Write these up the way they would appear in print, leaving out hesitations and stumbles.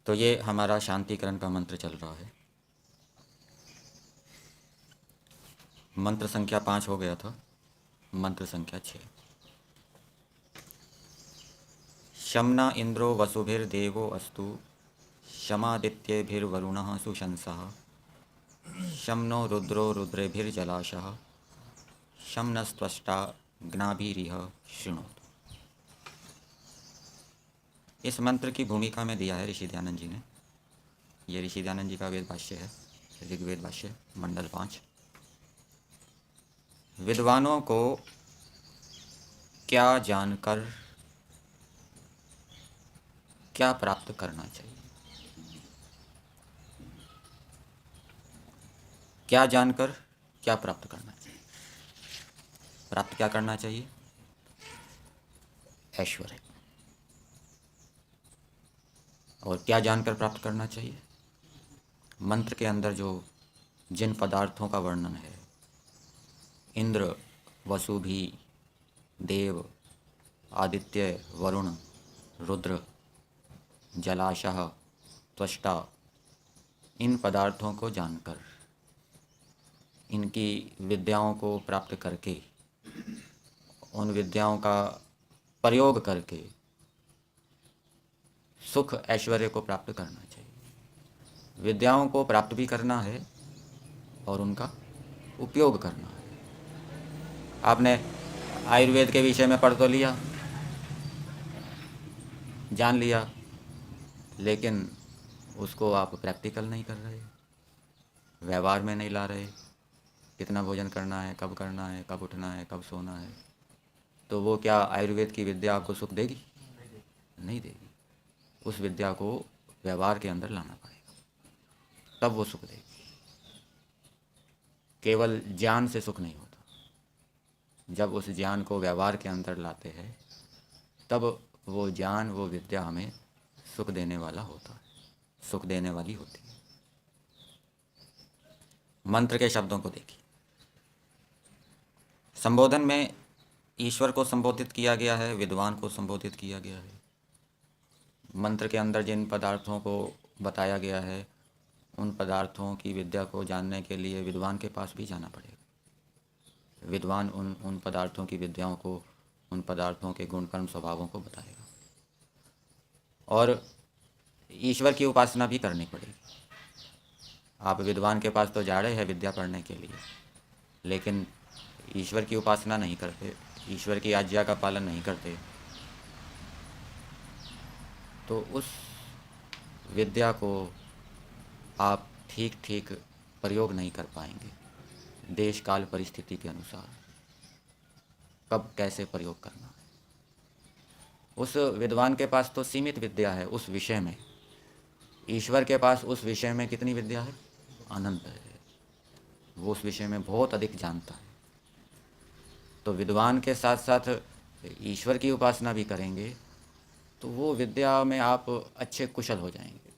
तो ये हमारा शांतिकरण का मंत्र चल रहा है। मंत्र संख्या 5 हो गया था, मंत्र संख्या 6। शम्ना इंद्रो वसुभिर्देवो अस्तु, शमादित्यैर्वरुणः सुशंसः, शं नो रुद्रो रुद्रेभिर्जलाशः, शं नस्त्वष्टा ज्ञाभिरिह शृणोतु। इस मंत्र की भूमिका में दिया है ऋषि दयानंद जी ने। ये ऋषि दयानंद जी का वेद भाष्य है, ऋग्वेद भाष्य मंडल 5। विद्वानों को क्या जानकर क्या प्राप्त करना चाहिए? क्या जानकर क्या प्राप्त करना चाहिए? प्राप्त क्या करना चाहिए? ऐश्वर्य। और क्या जानकर प्राप्त करना चाहिए? मंत्र के अंदर जो जिन पदार्थों का वर्णन है, इंद्र, वसुभी, देव, आदित्य, वरुण, रुद्र, जलाशय, त्वष्टा, इन पदार्थों को जानकर, इनकी विद्याओं को प्राप्त करके, उन विद्याओं का प्रयोग करके सुख ऐश्वर्य को प्राप्त करना चाहिए। विद्याओं को प्राप्त भी करना है और उनका उपयोग करना है। आपने आयुर्वेद के विषय में पढ़ तो लिया, जान लिया, लेकिन उसको आप प्रैक्टिकल नहीं कर रहे, व्यवहार में नहीं ला रहे। कितना भोजन करना है, कब करना है, कब उठना है, कब सोना है, तो वो क्या आयुर्वेद की विद्या आपको सुख देगी? नहीं देगी। उस विद्या को व्यवहार के अंदर लाना पड़ेगा, तब वो सुख देगी। केवल ज्ञान से सुख नहीं होता। जब उस ज्ञान को व्यवहार के अंदर लाते हैं, तब वो ज्ञान, वो विद्या हमें सुख देने वाला होता है, सुख देने वाली होती है। मंत्र के शब्दों को देखिए। संबोधन में ईश्वर को संबोधित किया गया है, विद्वान को संबोधित किया गया है। मंत्र के अंदर जिन पदार्थों को बताया गया है, उन पदार्थों की विद्या को जानने के लिए विद्वान के पास भी जाना पड़ेगा। विद्वान उन पदार्थों की विद्याओं को, उन पदार्थों के गुण कर्म स्वभावों को बताएगा। और ईश्वर की उपासना भी करनी पड़ेगी। आप विद्वान के पास तो जा रहे हैं विद्या पढ़ने के लिए, लेकिन ईश्वर की उपासना नहीं करते, ईश्वर की आज्ञा का पालन नहीं करते, तो उस विद्या को आप ठीक ठीक प्रयोग नहीं कर पाएंगे। देश काल परिस्थिति के अनुसार कब कैसे प्रयोग करना है। उस विद्वान के पास तो सीमित विद्या है उस विषय में, ईश्वर के पास उस विषय में कितनी विद्या है? अनंत है। वो उस विषय में बहुत अधिक जानता है। तो विद्वान के साथ साथ ईश्वर की उपासना भी करेंगे तो वो विद्या में आप अच्छे कुशल हो जाएंगे,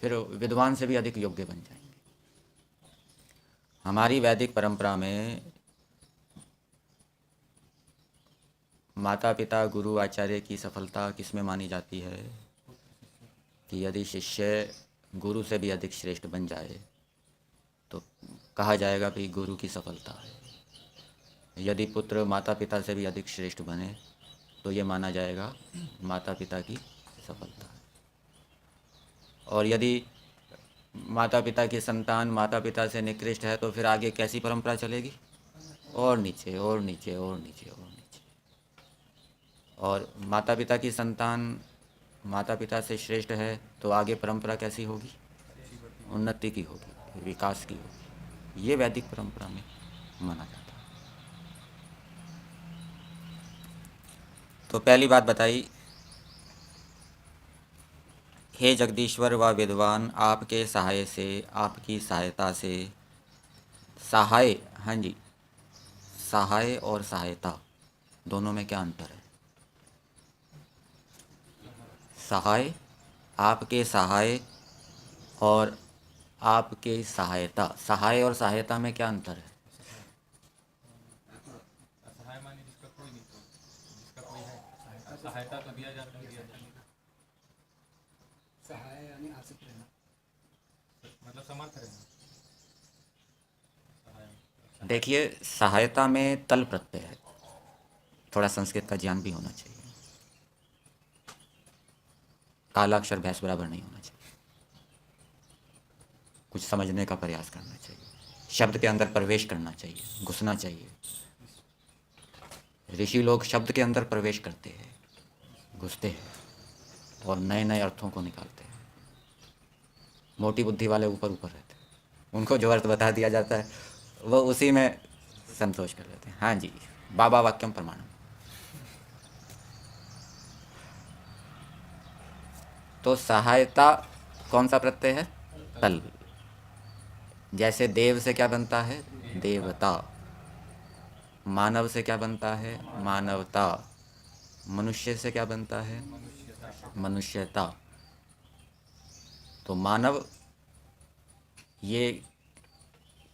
फिर विद्वान से भी अधिक योग्य बन जाएंगे। हमारी वैदिक परंपरा में माता पिता गुरु आचार्य की सफलता किस में मानी जाती है? कि यदि शिष्य गुरु से भी अधिक श्रेष्ठ बन जाए तो कहा जाएगा कि गुरु की सफलता है। यदि पुत्र माता पिता से भी अधिक श्रेष्ठ बने तो ये माना जाएगा माता पिता की सफलता है। और यदि माता पिता की संतान माता पिता से निकृष्ट है तो फिर आगे कैसी परंपरा चलेगी? और नीचे और नीचे और नीचे और नीचे। और माता पिता की संतान माता पिता से श्रेष्ठ है तो आगे परंपरा कैसी होगी? उन्नति की होगी, विकास की होगी। ये वैदिक परंपरा में माना जाता है। तो पहली बात बताई, हे जगदीश्वर व विद्वान, आपके सहाय से, आपकी सहायता से, सहाय, हाँ जी, सहाय और सहायता दोनों में क्या अंतर है? सहाय, आपके सहाय और आपके सहायता, सहाय और सहायता में क्या अंतर है? असहाय माने जिसका कोई नहीं, तो जिसका कोई है सहायता तो दिया जाता है, दिया जाता है। में आसक्त रहना। मतलब समर्थ रहना। सहाय। अच्छा। देखिए, सहायता में तल प्रत्यय है, थोड़ा संस्कृत का ज्ञान भी होना चाहिए। काला अक्षर भैंस बराबर नहीं होना चाहिए, कुछ समझने का प्रयास करना चाहिए, शब्द के अंदर प्रवेश करना चाहिए, घुसना चाहिए। ऋषि लोग शब्द के अंदर प्रवेश करते हैं, घुसते हैं और नए नए अर्थों को निकालते हैं। मोटी बुद्धि वाले ऊपर ऊपर रहते हैं, उनको जो अर्थ बता दिया जाता है वो उसी में संतोष कर लेते हैं। हाँ जी, बाबा वाक्यम प्रमाणम। तो सहायता कौन सा प्रत्यय है? तल। जैसे देव से क्या बनता है? देवता। मानव से क्या बनता है? मानवता। मनुष्य से क्या बनता है? मनुष्यता। मनुष्यता। तो मानव ये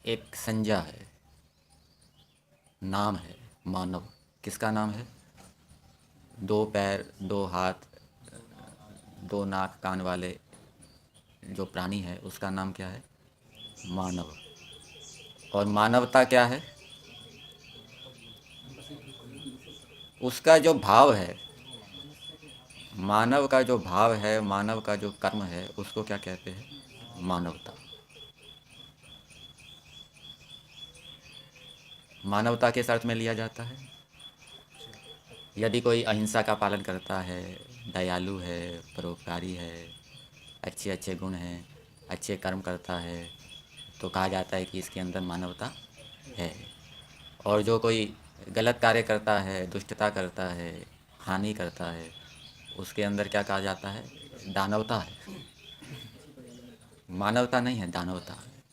एक संज्ञा है, नाम है। मानव किसका नाम है? दो पैर, दो हाथ, दो नाक कान वाले जो प्राणी है उसका नाम क्या है? मानव। और मानवता क्या है? उसका जो भाव है, मानव का जो भाव है, मानव का जो कर्म है, उसको क्या कहते हैं? मानवता। मानवता किस अर्थ में लिया जाता है? यदि कोई अहिंसा का पालन करता है, दयालु है, परोपकारी है, अच्छे अच्छे गुण हैं, अच्छे कर्म करता है, तो कहा जाता है कि इसके अंदर मानवता है। और जो कोई गलत कार्य करता है, दुष्टता करता है, हानि करता है, उसके अंदर क्या कहा जाता है? दानवता है। मानवता नहीं है, दानवता है।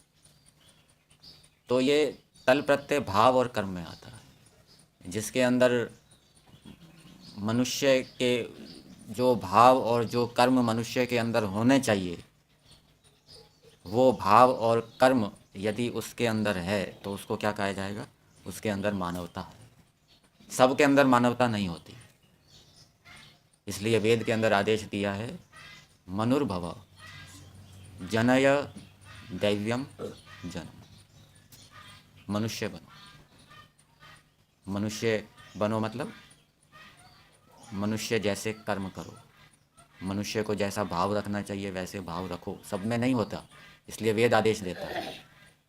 तो ये तल प्रत्यय भाव और कर्म में आता है, जिसके अंदर मनुष्य के जो भाव और जो कर्म मनुष्य के अंदर होने चाहिए, वो भाव और कर्म यदि उसके अंदर है तो उसको क्या कहा जाएगा? उसके अंदर मानवता है। सबके अंदर मानवता नहीं होती, इसलिए वेद के अंदर आदेश दिया है, मनुर्भव जनय दैव्यम जन। मनुष्य बनो। मनुष्य बनो मतलब मनुष्य जैसे कर्म करो, मनुष्य को जैसा भाव रखना चाहिए वैसे भाव रखो। सब में नहीं होता, इसलिए वेद आदेश देता है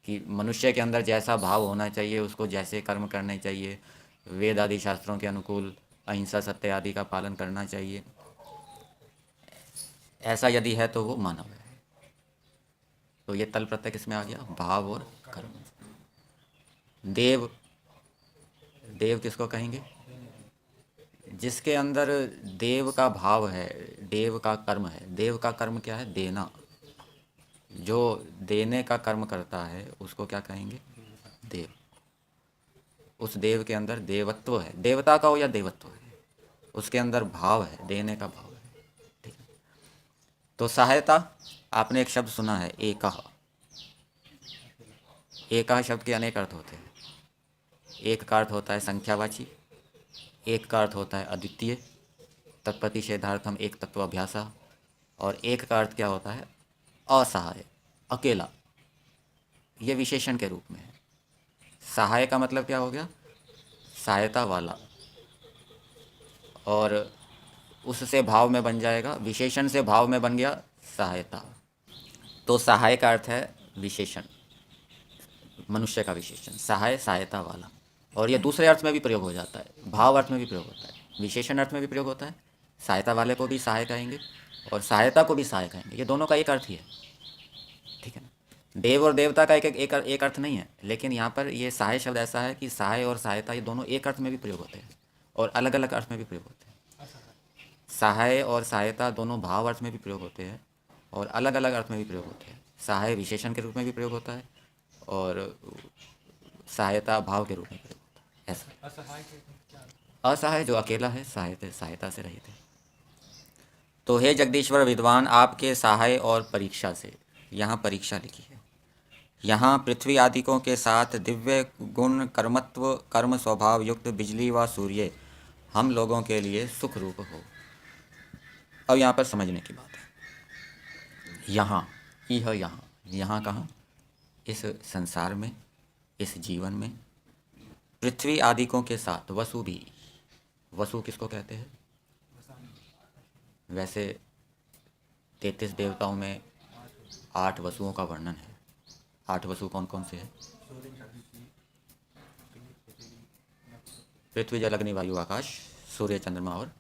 कि मनुष्य के अंदर जैसा भाव होना चाहिए, उसको जैसे कर्म करने चाहिए, वेद आदि शास्त्रों के अनुकूल अहिंसा सत्य आदि का पालन करना चाहिए। ऐसा यदि है तो वो मानव है। तो ये तल प्रत्यय किसमें आ गया? भाव और कर्म। देव, देव किसको कहेंगे? जिसके अंदर देव का भाव है, देव का कर्म है। देव का कर्म क्या है? देना। जो देने का कर्म करता है उसको क्या कहेंगे? देव। उस देव के अंदर देवत्व है, देवता का हो या देवत्व है, उसके अंदर भाव है, देने का भाव है। ठीक है। तो सहायता, आपने एक शब्द सुना है, एकह। एकह शब्द के अनेक अर्थ होते हैं। एक का अर्थ होता है संख्यावाची, एक का अर्थ होता है अद्वितीय, तत्प्रतिषेधार्थम एक तत्व अभ्यासा, और एक का अर्थ क्या होता है? असहाय, अकेला। ये विशेषण के रूप में है। सहाय का मतलब क्या हो गया? सहायता वाला, और उससे भाव में बन जाएगा, विशेषण से भाव में बन गया सहायता। तो सहाय का अर्थ है विशेषण, मनुष्य का विशेषण, सहाय सहायता वाला। और ये दूसरे अर्थ में भी प्रयोग हो जाता है, भाव अर्थ में भी प्रयोग होता है, विशेषण अर्थ में भी प्रयोग होता है। सहायता वाले को भी सहाय कहेंगे और सहायता को भी सहाय कहेंगे, ये दोनों का एक अर्थ ही है। ठीक है ना? देव और देवता का एक अर्थ नहीं है, लेकिन यहाँ पर ये सहाय शब्द ऐसा है कि सहाय और सहायता ये दोनों एक अर्थ में भी प्रयोग होते हैं और अलग अलग अर्थ में भी प्रयोग होते हैं। सहाय और सहायता दोनों भाव अर्थ में भी प्रयोग होते हैं और अलग अलग अर्थ में भी प्रयोग होते हैं। सहाय विशेषण के रूप में भी प्रयोग होता है और सहायता भाव के रूप में प्रयोग होता है। ऐसा असहाय के क्या? असहाय जो अकेला है, सहायता सहायता से रहित है। तो हे जगदीश्वर विद्वान, आपके सहाय और परीक्षा से, यहाँ परीक्षा लिखी है, यहाँ पृथ्वी आदिकों के साथ दिव्य गुण कर्मत्व कर्म स्वभाव युक्त बिजली व सूर्य हम लोगों के लिए सुख रूप हो। अब यहाँ पर समझने की बात है, यहाँ यह यहाँ यहाँ कहाँ, इस संसार में, इस जीवन में पृथ्वी आदिकों के साथ वसु भी। वसु किसको कहते हैं? वैसे 33 देवताओं में 8 वसुओं का वर्णन है। 8 वसु कौन कौन से हैं? पृथ्वी जल अग्नि वायु आकाश, सूर्य चंद्रमा और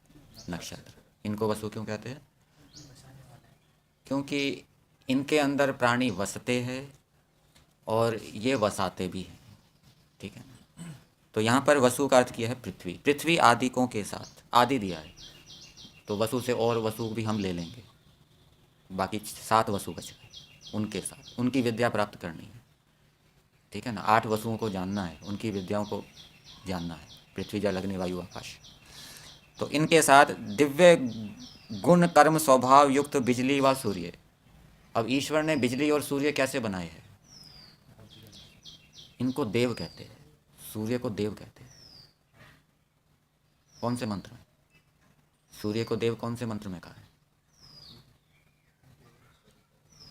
नक्षत्र। इनको वसु क्यों कहते हैं? क्योंकि इनके अंदर प्राणी वसते हैं और ये वसाते भी हैं। ठीक है, तो यहाँ पर वसु का अर्थ किया है पृथ्वी। पृथ्वी आदिकों के साथ, आदि दिया है तो वसु से और वसु भी हम ले लेंगे, बाकी 7 वसु बच गए, उनके साथ उनकी विद्या प्राप्त करनी है। ठीक है ना, 8 वसुओं को जानना है, उनकी विद्याओं को जानना है, पृथ्वी जल अग्नि वायु आकाश। तो इनके साथ दिव्य गुण कर्म स्वभाव युक्त बिजली व सूर्य। अब ईश्वर ने बिजली और सूर्य कैसे बनाए हैं? इनको देव कहते हैं, सूर्य को देव कहते हैं। कौन से मंत्र में सूर्य को देव कौन से मंत्र में कहा है?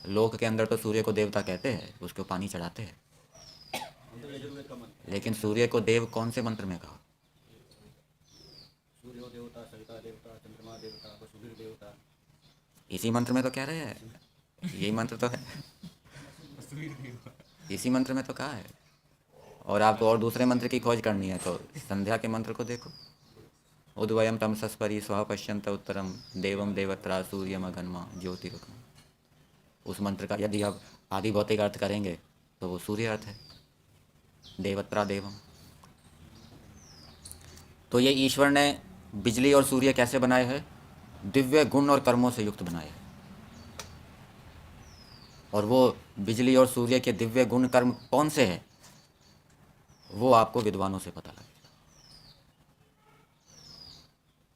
लोक के अंदर तो सूर्य को देवता कहते हैं, उसको पानी चढ़ाते हैं, लेकिन सूर्य को देव कौन से मंत्र में कहा? सूर्य देवता, सविता देवता, चंद्रमा देवता, वसुदेव देवता। इसी मंत्र में तो कह रहे हैं, यही मंत्र तो है, इसी मंत्र में तो कहा है। और आपको और दूसरे मंत्र की खोज करनी है तो संध्या के मंत्र को देखो। उद्वयम तमसस्परि स्व पश्यंत उत्तरम देवम देवत्रा सूर्यम अगन्मा ज्योतिरुकम। उस मंत्र का यदि आप आदि भौतिक अर्थ करेंगे तो वो सूर्य अर्थ है, देवत्रा देवम। तो ये ईश्वर ने बिजली और सूर्य कैसे बनाए हैं? दिव्य गुण और कर्मों से युक्त बनाए हैं। और वो बिजली और सूर्य के दिव्य गुण कर्म कौन से हैं, वो आपको विद्वानों से पता लगेगा।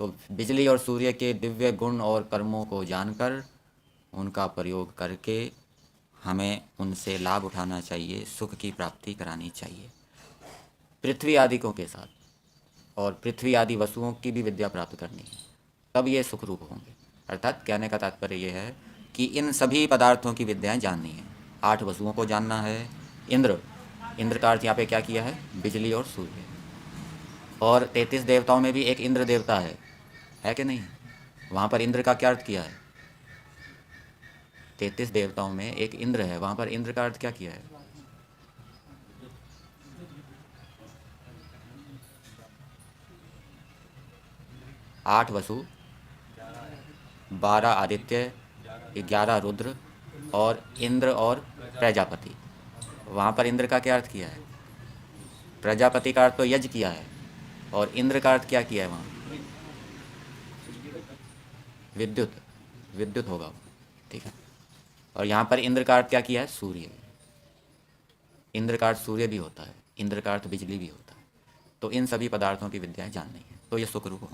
तो बिजली और सूर्य के दिव्य गुण और कर्मों को जानकर उनका प्रयोग करके हमें उनसे लाभ उठाना चाहिए, सुख की प्राप्ति करानी चाहिए पृथ्वी आदिकों के साथ। और पृथ्वी आदि वसुओं की भी विद्या प्राप्त करनी है, तब ये सुखरूप होंगे। अर्थात कहने का तात्पर्य ये है कि इन सभी पदार्थों की विद्याएं जाननी है। 8 वसुओं को जानना है। इंद्र का अर्थ यहाँ पे क्या किया है? बिजली और सूर्य। और 33 देवताओं में भी एक इंद्र देवता है कि नहीं? वहाँ पर इंद्र का क्या अर्थ किया है? 33 देवताओं में एक इंद्र है, वहाँ पर इंद्र का अर्थ क्या किया है? आठ वसु, 12 आदित्य, 11 रुद्र और इंद्र और प्रजापति। वहाँ पर इंद्र का क्या अर्थ किया है? प्रजापति का अर्थ तो यज्ञ किया है, और इंद्र का अर्थ क्या किया है वहाँ? विद्युत होगा। ठीक है, और यहाँ पर इंद्र का अर्थ क्या किया है? सूर्य। इंद्र का अर्थ सूर्य भी होता है, इंद्र का अर्थ बिजली भी होता है। तो इन सभी पदार्थों की विद्याएं जाननी है, तो ये सुखरूप होंगे।